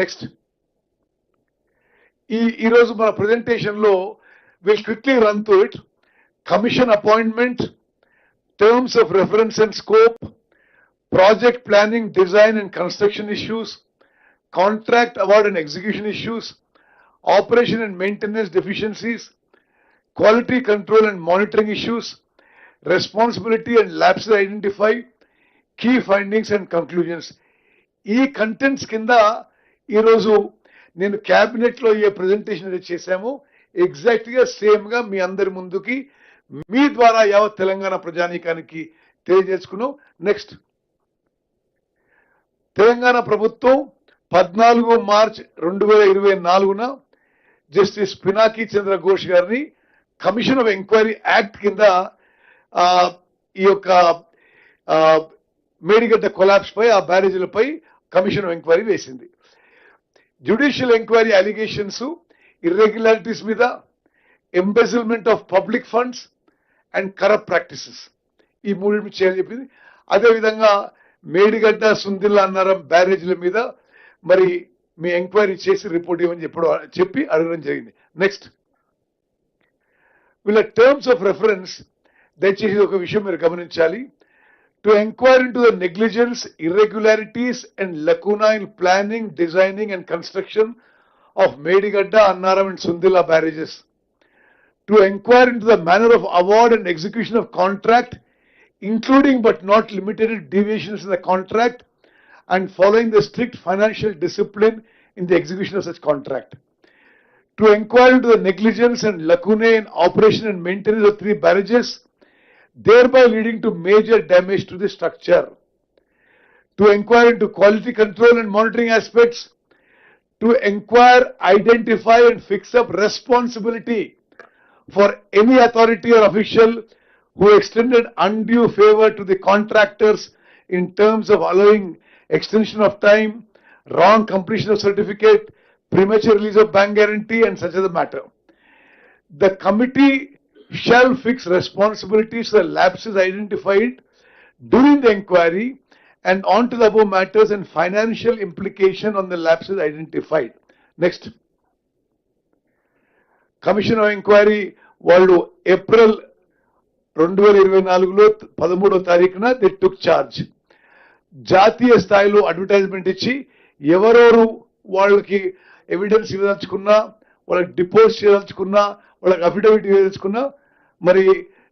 Next ఈరోజు మన presentation లో will quickly run through it. Commission appointment, terms of reference and scope, project planning, design and construction issues, contract award and execution issues, operation and maintenance deficiencies, quality control and monitoring issues, responsibility and lapses identify, key findings and conclusions. ఈ contents కింద ఈరోజు నేను cabinet లో ఏ presentation అయితే చేశామో exact గా same గా మీ అందరి ముందుకి మీ ద్వారా యావత్ తెలంగాణ ప్రజానీకానికి తెలియజేసుకున్నాం. నెక్స్ట్, తెలంగాణ ప్రభుత్వం 14 మార్చ్ 2024న జస్టిస్ పినాకీ చంద్ర ఘోష్ గారిని కమిషన్ ఆఫ్ ఎంక్వైరీ యాక్ట్ కింద ఈ యొక్క మేడిగడ్డ కొలాప్స్ పై, ఆ బ్యారేజీలపై కమిషన్ ఆఫ్ ఎంక్వైరీ వేసింది. జ్యుడిషియల్ ఎంక్వైరీ అలిగేషన్స్, ఇర్రెగ్యులారిటీస్ మీద, embezzlement of public funds and corrupt practices, ఈ మూడింటి చేయాలని చెప్పింది. అదేవిధంగా మేడిగడ్డ, సుందిల్లా అన్నారం బ్యారేజీల మీద మరి మీ ఎంక్వైరీ చేసి రిపోర్ట్ ఇవ్వని చెప్పి అడగడం జరిగింది. నెక్స్ట్, వీళ్ళ టర్మ్స్ ఆఫ్ రెఫరెన్స్ దయచేసి ఒక విషయం మీరు గమనించాలి. To enquire into the negligence, irregularities and లకూనా in planning, designing and construction of Medigadda, Annaram and Sundilla barrages. To inquire into the manner of award and execution of contract, including but not limited to deviations in the contract and following the strict financial discipline in the execution of such contract. To inquire into the negligence and lacunae in operation and maintenance of 3 barrages, thereby leading to major damage to the structure. To inquire into quality control and monitoring aspects. To inquire, identify and fix up responsibility for any authority or official who extended undue favor to the contractors in terms of allowing extension of time, wrong completion of certificate, premature release of bank guarantee and such as the matter. The committee shall fix responsibilities for lapses identified during the inquiry and on to the above matters and financial implication on the lapses identified. Next, commission of enquiry వాళ్ళు April 2024లో 13వ తారీఖున they took charge. జాతీయ స్థాయిలో advertisement ఇచ్చి ఎవరెవరు వాళ్ళకి evidence ఇవ్వదలుచుకున్నా, వాళ్ళకి డిపోజ్ చేయదలుచుకున్నా, వాళ్ళకి affidavit ఇవ్వదలుచుకున్నా మరి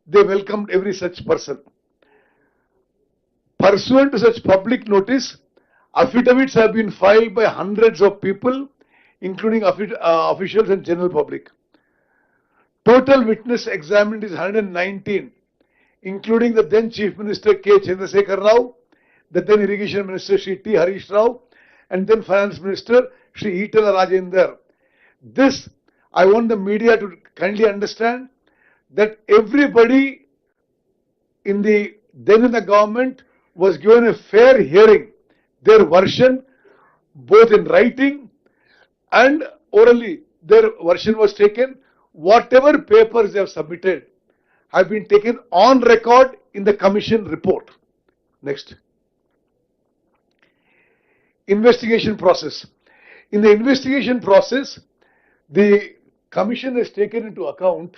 they welcome every such person. Pursuant to such public notice, affidavits have been filed by hundreds of people, including officials and general public. Total witness examined is 119, including the then Chief Minister K. Chandrasekhar Rao, the then Irrigation Minister Shri T. Harish Rao, and then Finance Minister Shri Itala Rajender. This, I want the media to kindly understand that everybody in the government was given a fair hearing. Their version, both in writing and orally, their version was taken. Whatever papers they have submitted have been taken on record in the commission report. Next, investigation process. In the investigation process, the commission has taken into account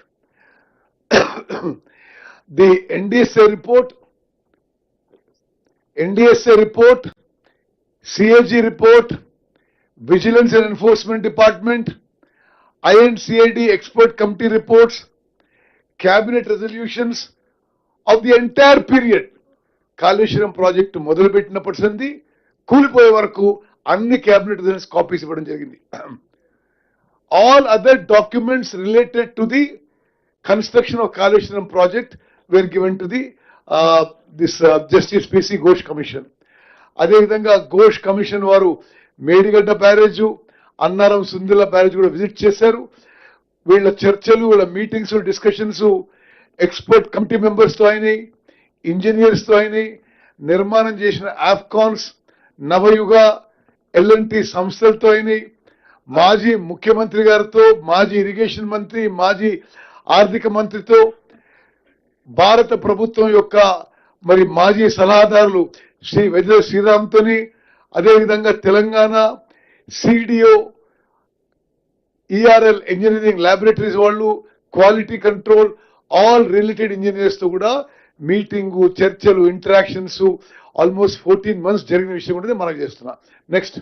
the NDSA report, CAG report, Vigilance and Enforcement Department, INCID expert committee reports, cabinet resolutions of the entire period. Kaleshwaram project మొదలుపెట్టినప్పటి నుండి కూలిపోయే వరకు అన్ని cabinet resolutions copies ఇవ్వడం జరిగింది. All other documents related to the construction of Kaleshwaram project were given to the Justice P.C. Ghosh Commission. అదేవిధంగా Ghosh commission వారు Medigadda barrage, Annaram, Sundilla barrage కూడా విజిట్ చేశారు. వీళ్ళ చర్చలు, వీళ్ళ మీటింగ్స్, డిస్కషన్స్ ఎక్స్పర్ట్ కమిటీ మెంబర్స్తో అయినాయి, ఇంజనీర్స్తో అయినాయి, నిర్మాణం చేసిన ఆఫ్కాన్స్, నవయుగ, L&T సంస్థలతో అయినాయి, మాజీ ముఖ్యమంత్రి గారితో, మాజీ ఇరిగేషన్ మంత్రి, మాజీ ఆర్థిక మంత్రితో, భారత ప్రభుత్వం యొక్క మరి మాజీ సలహాదారులు శ్రీ వెద శ్రీరామ్తోని, అదేవిధంగా తెలంగాణ సిడిఓ, ఈఆర్ఎల్ ఇంజనీరింగ్ ల్యాబొరేటరీస్ వాళ్ళు, quality control, all related engineers తో కూడా మీటింగు, చర్చలు, ఇంటరాక్షన్స్ ఆల్మోస్ట్ 14 months జరిగిన విషయం కూడా మనకు చేస్తున్నా. నెక్స్ట్,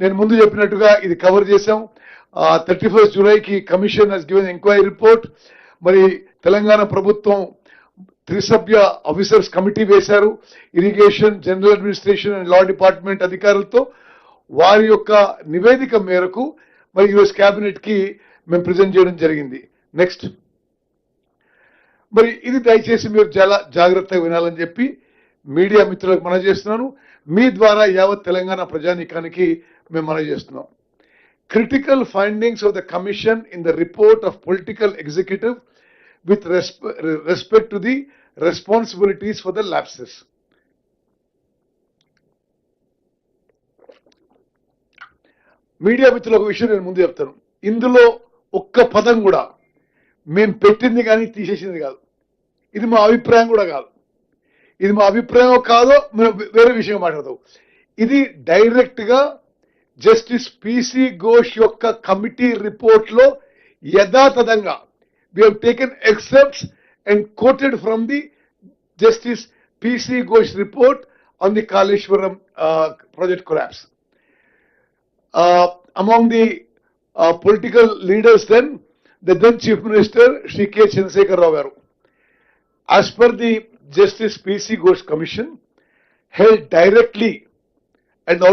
నేను ముందు చెప్పినట్టుగా ఇది కవర్ చేశాం. 31st Julyకి commission has given inquiry report. మరి తెలంగాణ ప్రభుత్వం 3 సభ్య ఆఫీసర్స్ కమిటీ వేశారు. Irrigation, general administration and law department అధికారులతో. వారి యొక్క నివేదిక మేరకు మరి ఈరోజు క్యాబినెట్ కి మేము ప్రజెంట్ చేయడం జరిగింది. నెక్స్ట్, మరి ఇది దయచేసి మీరు చాలా జాగ్రత్తగా వినాలని చెప్పి మీడియా మిత్రులకు మనవి చేస్తున్నాను. మీ ద్వారా యావత్ తెలంగాణ ప్రజానీకానికి మేము మనవి చేస్తున్నాం. Critical findings of the commission in the report of political executive with respect to the responsibilities for the lapses. Media మిత్రులకు విషయం నేను ముందు చెప్తాను. ఇందులో ఒక్క పదం కూడా మేము పెట్టింది కానీ తీసేసింది కాదు. ఇది మా అభిప్రాయం కూడా కాదు. ఇది మా అభిప్రాయం కాదో మేము వేరే విషయం మాట్లాడతాం. ఇది డైరెక్ట్ గా జస్టిస్ పిసి ఘోష్ యొక్క కమిటీ రిపోర్ట్ లో యథాతథంగా we have taken excerpts and quoted from the Justice P.C. Ghosh report on the Kaleshwaram project collapse. Among the political leaders then Chief Minister Shri K. Chandrasekhar Rao garu, as per the Justice P.C. Ghosh Commission, held directly and